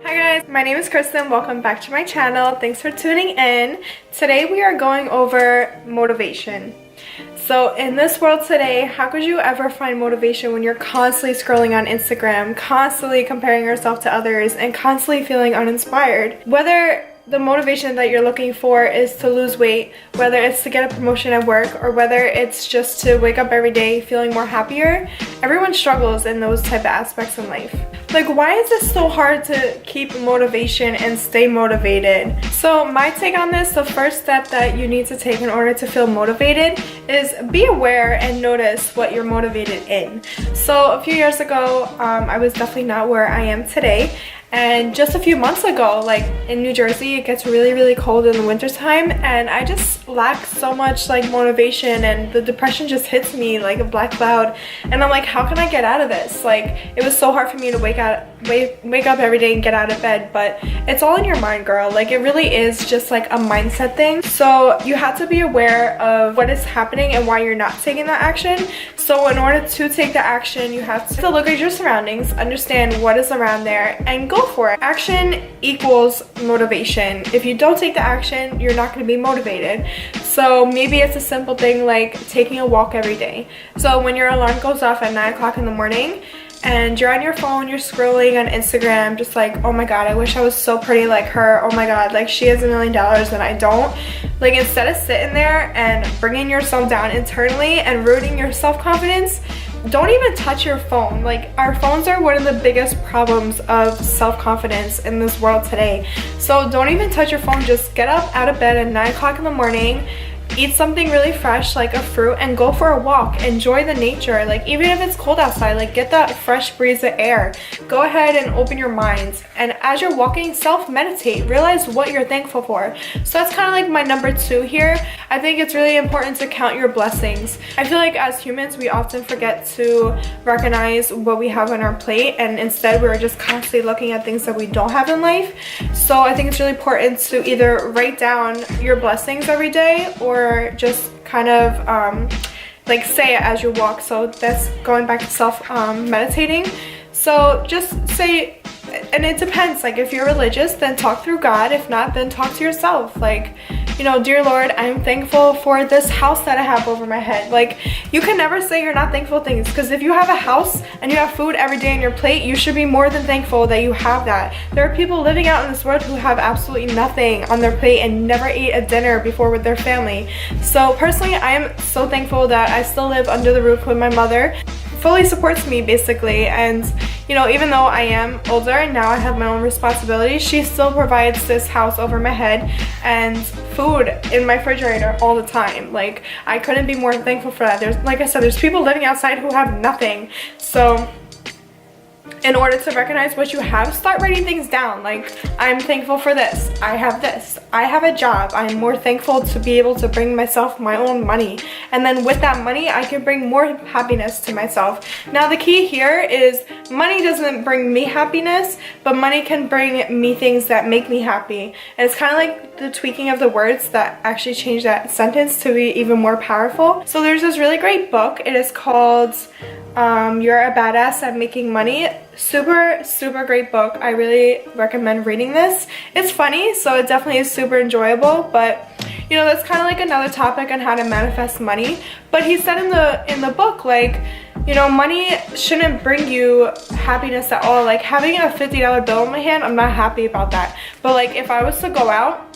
Hi guys, my name is Kristen. Welcome back to my channel. Thanks for tuning in. Today we are going over motivation. So in this world today, how could you ever find motivation when you're constantly scrolling on Instagram, constantly comparing yourself to others, and constantly feeling uninspired? Whether the motivation that you're looking for is to lose weight, whether it's to get a promotion at work, or whether it's just to wake up every day feeling more happier, everyone struggles in those type of aspects in life. Like, why is it so hard to keep motivation and stay motivated? So my take on this, the first step that you need to take in order to feel motivated is be aware and notice what you're motivated in. So a few years ago, I was definitely not where I am today. And just a few months ago, like in New Jersey, it gets really cold in the wintertime, and I just lack so much like motivation, and the depression just hits me like a black cloud. And I'm like, how can I get out of this? Like, it was so hard for me to wake up every day and get out of bed, but it's all in your mind, girl. Like, it really is just like a mindset thing. So you have to be aware of what is happening and why you're not taking that action. So in order to take the action, you have to look at your surroundings, understand what is around there, and go for it. Action equals motivation. If you don't take the action, you're not going to be motivated. So maybe it's a simple thing like taking a walk every day. So when your alarm goes off at 9 o'clock in the morning and you're on your phone, you're scrolling on Instagram, just like, oh my god, I wish I was so pretty like her. Oh my god, like she has $1 million and I don't. Like, instead of sitting there and bringing yourself down internally and ruining your self-confidence, don't even touch your phone. Like, our phones are one of the biggest problems of self-confidence in this world today. So don't even touch your phone. Just get up out of bed at 9 o'clock in the morning, eat something really fresh like a fruit, and go for a walk. Enjoy the nature. Like, even if it's cold outside, like, get that fresh breeze of air. Go ahead and open your minds, and as you're walking, self-meditate. Realize what you're thankful for. So that's kind of like my number 2 here. I think it's really important to count your blessings. I feel like as humans, we often forget to recognize what we have on our plate, and instead we're just constantly looking at things that we don't have in life. So I think it's really important to either write down your blessings every day, or just kind of like say it as you walk. So that's going back to self-meditating. So just say, and it depends, like if you're religious, then talk through God. If not, then talk to yourself. Like, you know, dear Lord, I'm thankful for this house that I have over my head. Like, you can never say you're not thankful for things, because if you have a house and you have food every day on your plate, you should be more than thankful that you have that. There are people living out in this world who have absolutely nothing on their plate and never ate a dinner before with their family. So personally, I am so thankful that I still live under the roof with my mother. Fully supports me basically, and you know, even though I am older and now I have my own responsibilities, she still provides this house over my head and food in my refrigerator all the time. Like, I couldn't be more thankful for that. There's, like I said, there's people living outside who have nothing. So in order to recognize what you have, start writing things down. Like, I'm thankful for this, I have this, I have a job, I'm more thankful to be able to bring myself my own money, and then with that money I can bring more happiness to myself. Now the key here is money doesn't bring me happiness, but money can bring me things that make me happy. And it's kind of like the tweaking of the words that actually change that sentence to be even more powerful. So there's this really great book. It is called You're a Badass at Making Money. Super great book. I really recommend reading this. It's funny, so it definitely is super enjoyable, but you know, that's kind of like another topic on how to manifest money. But he said in the book, like, you know, money shouldn't bring you happiness at all. Like, having a $50 bill in my hand, I'm not happy about that. But like, if I was to go out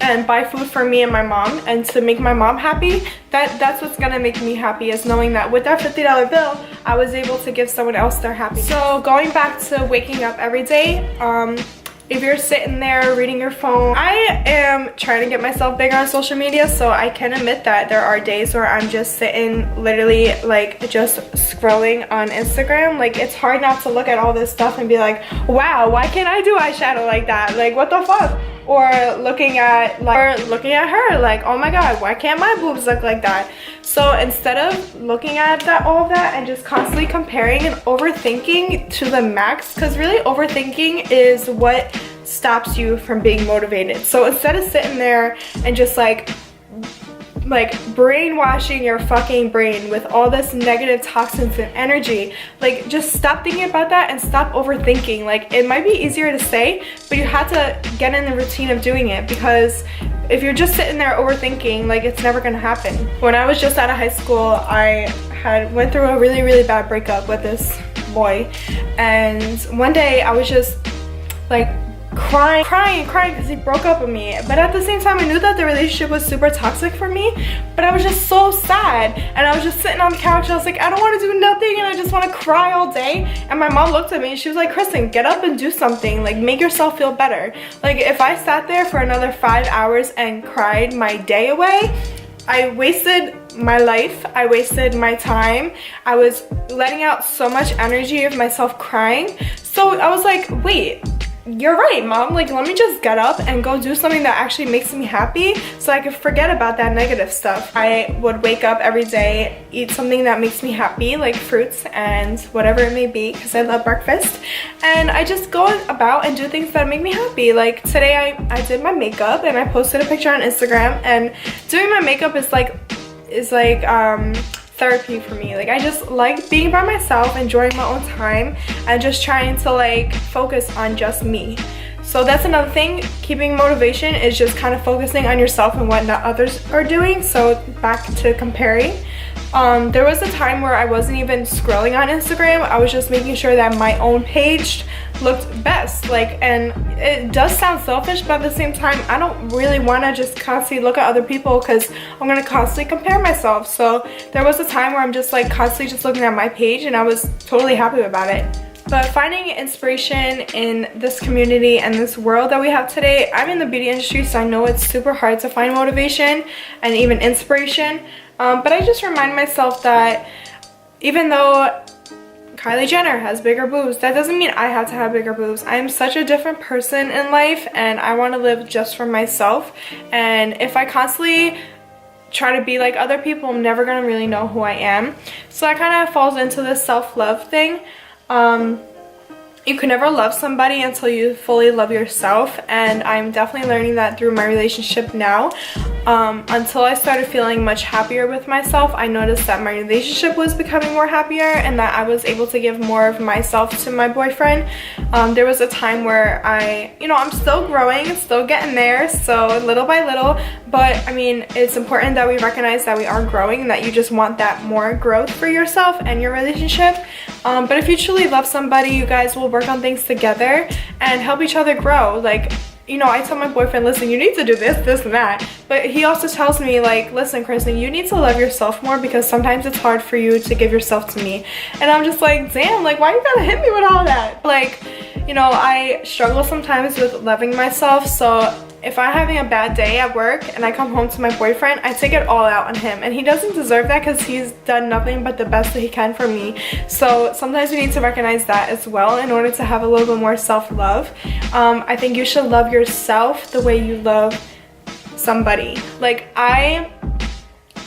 and buy food for me and my mom, and to make my mom happy, that's what's gonna make me happy, is knowing that with that $50 bill I was able to give someone else their happiness. So going back to waking up every day, if you're sitting there reading your phone, I am trying to get myself bigger on social media, so I can admit that there are days where I'm just sitting literally like just scrolling on Instagram. Like, it's hard not to look at all this stuff and be like, wow, why can't I do eyeshadow like that? Like, what the fuck? Or looking at her like, oh my god, why can't my boobs look like that? So instead of looking at all of that and just constantly comparing and overthinking to the max, because really overthinking is what stops you from being motivated. So instead of sitting there and just like like brainwashing your fucking brain with all this negative toxins and energy. Like, just stop thinking about that and stop overthinking. Like, it might be easier to say, but you have to get in the routine of doing it, because if you're just sitting there overthinking, like, it's never gonna happen. When I was just out of high school, I went through a really, really bad breakup with this boy, and one day I was just like crying because he broke up with me. But at the same time, I knew that the relationship was super toxic for me, but I was just so sad, and I was just sitting on the couch and I was like, I don't want to do nothing and I just want to cry all day. And my mom looked at me and she was like, Kristen, get up and do something, like make yourself feel better. Like, if I sat there for another 5 hours and cried my day away, I wasted my life, I wasted my time. I was letting out so much energy of myself crying. So I was like, wait, you're right, Mom. Like, let me just get up and go do something that actually makes me happy, so I could forget about that negative stuff. I would wake up every day, eat something that makes me happy, like fruits and whatever it may be, because I love breakfast. And I just go about and do things that make me happy. Like, today I did my makeup and I posted a picture on Instagram, and doing my makeup is like therapy for me. Like, I just like being by myself, enjoying my own time, and just trying to like focus on just me. So that's another thing. Keeping motivation is just kind of focusing on yourself and what not others are doing. So back to comparing. There was a time where I wasn't even scrolling on Instagram. I was just making sure that my own page looked best. Like, and it does sound selfish, but at the same time, I don't really want to just constantly look at other people, because I'm going to constantly compare myself. So there was a time where I'm just like constantly just looking at my page, and I was totally happy about it. But finding inspiration in this community and this world that we have today, I'm in the beauty industry, so I know it's super hard to find motivation and even inspiration. But I just remind myself that even though Kylie Jenner has bigger boobs, that doesn't mean I have to have bigger boobs. I am such a different person in life, and I want to live just for myself. And if I constantly try to be like other people, I'm never going to really know who I am. So that kind of falls into this self-love thing. You can never love somebody until you fully love yourself, and I'm definitely learning that through my relationship now. Until I started feeling much happier with myself, I noticed that my relationship was becoming more happier, and that I was able to give more of myself to my boyfriend. There was a time where I'm still growing, still getting there, so little by little, but I mean, it's important that we recognize that we are growing and that you just want that more growth for yourself and your relationship. But if you truly love somebody, you guys will work on things together and help each other grow. Like, I tell my boyfriend, listen, you need to do this, this, and that. But he also tells me, like, listen, Kristen, you need to love yourself more, because sometimes it's hard for you to give yourself to me. And I'm just like, damn, like, why you gotta hit me with all that? Like, I struggle sometimes with loving myself. So if I'm having a bad day at work and I come home to my boyfriend, I take it all out on him. And he doesn't deserve that, because he's done nothing but the best that he can for me. So sometimes we need to recognize that as well in order to have a little bit more self-love. I think you should love yourself the way you love somebody. Like, I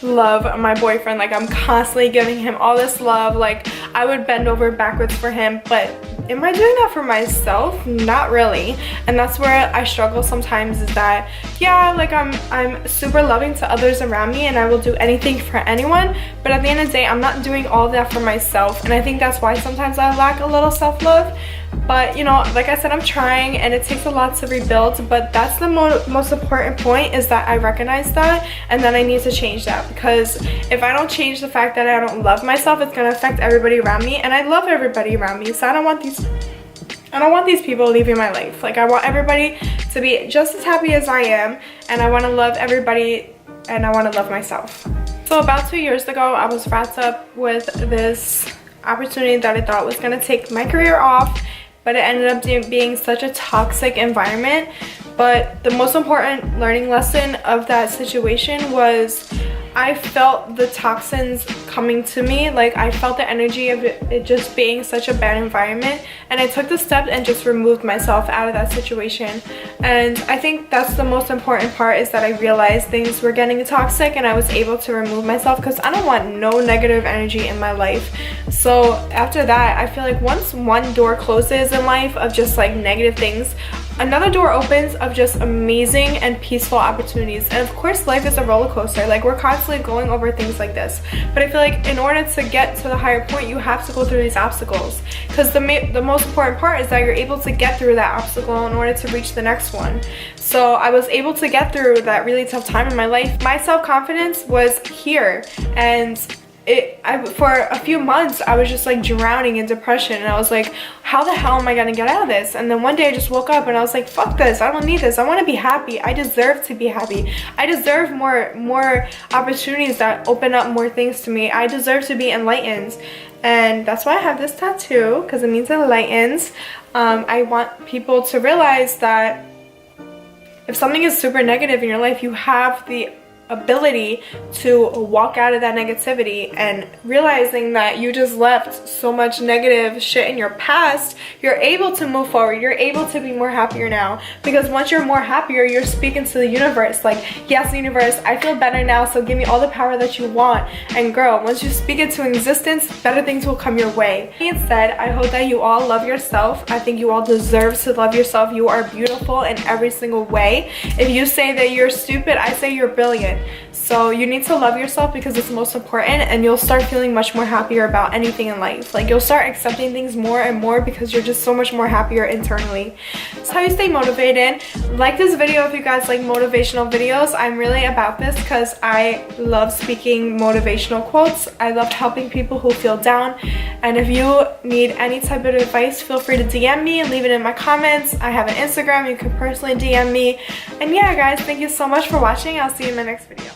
love my boyfriend. Like, I'm constantly giving him all this love. Like, I would bend over backwards for him, but am I doing that for myself? Not really. And that's where I struggle sometimes, is that, yeah, like, I'm super loving to others around me, and I will do anything for anyone, but at the end of the day, I'm not doing all of that for myself. And I think that's why sometimes I lack a little self-love. But like I said, I'm trying, and it takes a lot to rebuild. But that's the most important point, is that I recognize that, and then I need to change that. Because if I don't change the fact that I don't love myself, it's going to affect everybody around me, and I love everybody around me. So I don't want these people leaving my life. Like, I want everybody to be just as happy as I am, and I want to love everybody, and I want to love myself. So about 2 years ago, I was wrapped up with this opportunity that I thought was going to take my career off, but it ended up being such a toxic environment. But the most important learning lesson of that situation was I felt the toxins coming to me. Like, I felt the energy of it just being such a bad environment, and I took the step and just removed myself out of that situation. And I think that's the most important part, is that I realized things were getting toxic, and I was able to remove myself, because I don't want no negative energy in my life. So after that, I feel like once one door closes in life of just like negative things, another door opens of just amazing and peaceful opportunities. And of course, life is a roller coaster. Like, we're constantly going over things like this. But I feel like in order to get to the higher point, you have to go through these obstacles. Because the most important part is that you're able to get through that obstacle in order to reach the next one. So I was able to get through that really tough time in my life. My self-confidence was here, and for a few months I was just like drowning in depression, and I was like, how the hell am I gonna get out of this? And then one day I just woke up and I was like, fuck this, I don't need this. I want to be happy. I deserve to be happy. I deserve more opportunities that open up more things to me. I deserve to be enlightened. And that's why I have this tattoo, because it means enlightens. I want people to realize that if something is super negative in your life, you have the ability to walk out of that negativity, and realizing that you just left so much negative shit in your past, you're able to move forward. You're able to be more happier now, because once you're more happier, you're speaking to the universe like, yes, universe, I feel better now, so give me all the power that you want. And girl, once you speak it to existence, better things will come your way. That being said, I hope that you all love yourself. I think you all deserve to love yourself. You are beautiful in every single way. If you say that you're stupid, I say you're brilliant. So you need to love yourself, because it's most important, and you'll start feeling much more happier about anything in life. Like, you'll start accepting things more and more, because you're just so much more happier internally. That's how you stay motivated. Like this video if you guys like motivational videos. I'm really about this because I love speaking motivational quotes. I love helping people who feel down. And if you need any type of advice, feel free to DM me and leave it in my comments. I have an Instagram, you can personally DM me. And yeah guys, thank you so much for watching. I'll see you in my next video.